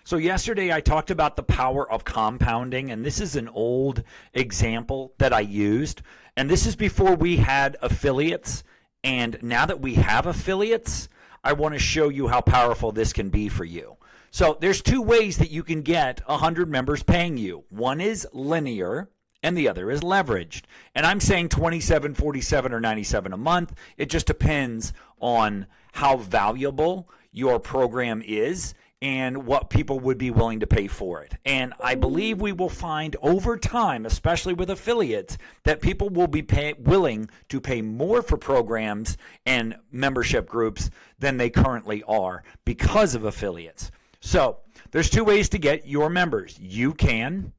So yesterday I talked about the power of compounding, and this is an old example that I used. And this is before we had affiliates. And now that we have affiliates, I want to show you how powerful this can be for you. So there's two ways that you can get 100 members paying you. One is linear and the other is leveraged. And I'm saying 27, 47, or 97 a month. It just depends on how valuable your program is and what people would be willing to pay for it. And I believe we will find over time, especially with affiliates, that people will be willing to pay more for programs and membership groups than they currently are because of affiliates. So there's two ways to get your members. You can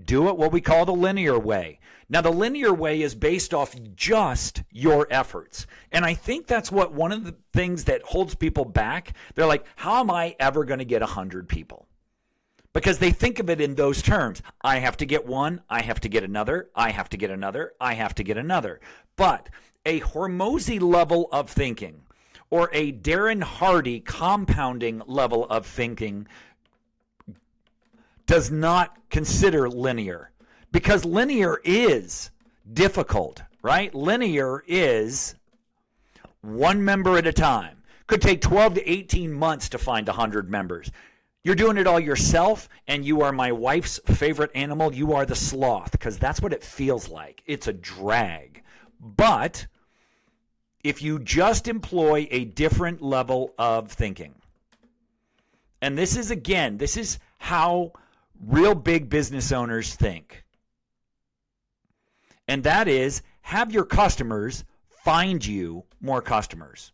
do it what we call the linear way. Now, the linear way is based off just your efforts. And I think that's what one of the things that holds people back. They're like, how am I ever going to get 100 people? Because they think of it in those terms. I have to get one, I have to get another, I have to get another, I have to get another. But a Hormozy level of thinking or a Darren Hardy compounding level of thinking does not consider linear, because linear is difficult, right? Linear is one member at a time. Could take 12 to 18 months to find 100 members. You're doing it all yourself, and you are my wife's favorite animal. You are the sloth, because that's what it feels like. It's a drag. But if you just employ a different level of thinking, and this is how real big business owners think. And that is, have your customers find you more customers.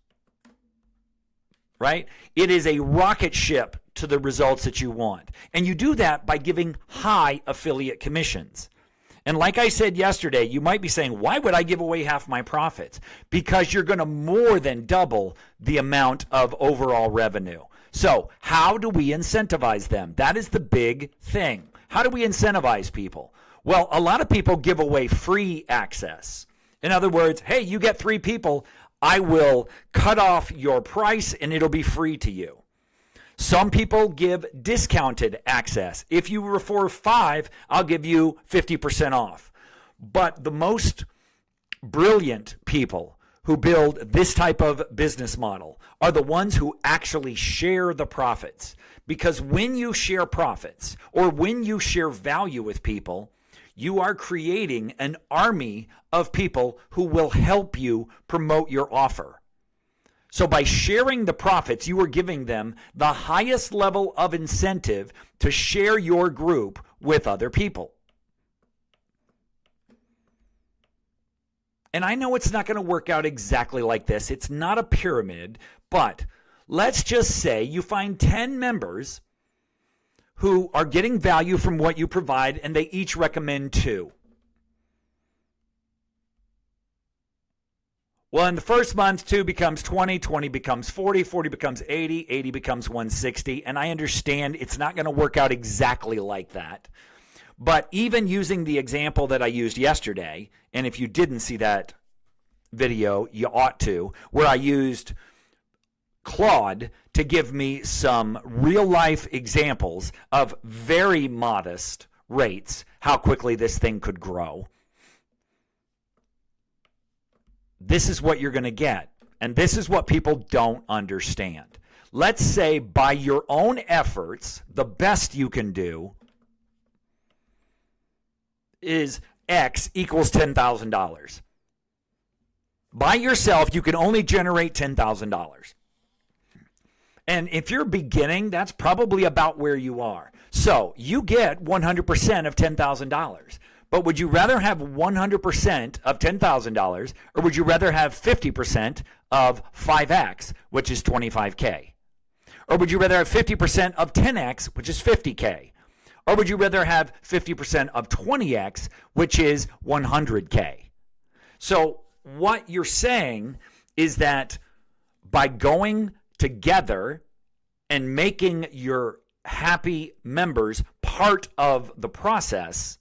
Right? It is a rocket ship to the results that you want. And you do that by giving high affiliate commissions. And like I said yesterday, you might be saying, why would I give away half my profits? Because you're going to more than double the amount of overall revenue. So how do we incentivize them? That is the big thing. How do we incentivize people? Well, a lot of people give away free access. In other words, hey, you get 3 people, I will cut off your price and it'll be free to you. Some people give discounted access. If you refer 5, I'll give you 50% off. But the most brilliant people who build this type of business model are the ones who actually share the profits. Because when you share profits or when you share value with people, you are creating an army of people who will help you promote your offer. So by sharing the profits, you are giving them the highest level of incentive to share your group with other people. And I know it's not going to work out exactly like this. It's not a pyramid, but let's just say you find 10 members who are getting value from what you provide, and they each recommend 2. Well, in the first month, 2 becomes 20, 20 becomes 40, 40 becomes 80, 80 becomes 160. And I understand it's not going to work out exactly like that. But even using the example that I used yesterday, and if you didn't see that video, you ought to, where I used Claude to give me some real-life examples of very modest rates, how quickly this thing could grow. This is what you're going to get. And this is what people don't understand. Let's say by your own efforts, the best you can do is X equals $10,000. By yourself, you can only generate $10,000. And if you're beginning, that's probably about where you are. So you get 100% of $10,000. But would you rather have 100% of $10,000, or would you rather have 50% of 5X, which is $25K? Or would you rather have 50% of 10X, which is $50K? Or would you rather have 50% of 20X, which is $100K? So what you're saying is that by going together and making your happy members part of the process,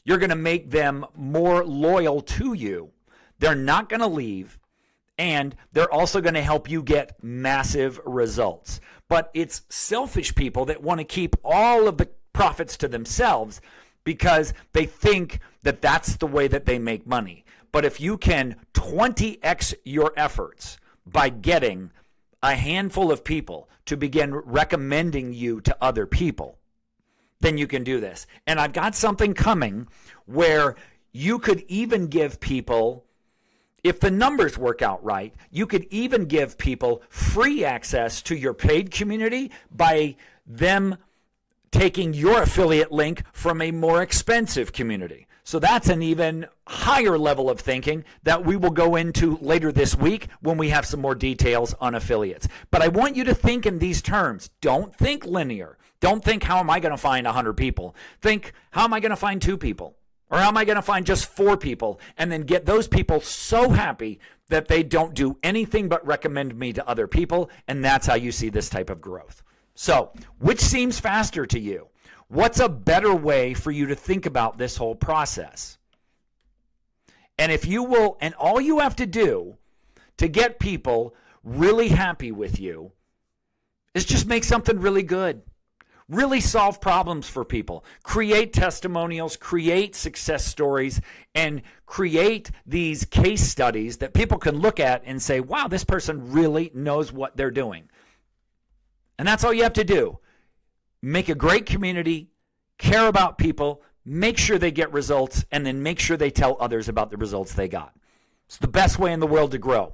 you're going to make them more loyal to you. They're not going to leave, and they're also going to help you get massive results. But it's selfish people that want to keep all of the profits to themselves because they think that that's the way that they make money. But if you can 20x your efforts by getting a handful of people to begin recommending you to other people, then you can do this. And I've got something coming where you could even give people, if the numbers work out right, you could even give people free access to your paid community by them taking your affiliate link from a more expensive community. So that's an even higher level of thinking that we will go into later this week when we have some more details on affiliates. But I want you to think in these terms. Don't think linear. Don't think, how am I going to find 100 people? Think, how am I going to find 2 people? Or how am I going to find just 4 people? And then get those people so happy that they don't do anything but recommend me to other people. And that's how you see this type of growth. So, which seems faster to you? What's a better way for you to think about this whole process? And if you will, and all you have to do to get people really happy with you is just make something really good. Really solve problems for people. Create testimonials, create success stories, and create these case studies that people can look at and say, wow, this person really knows what they're doing. And that's all you have to do. Make a great community, care about people, make sure they get results, and then make sure they tell others about the results they got. It's the best way in the world to grow.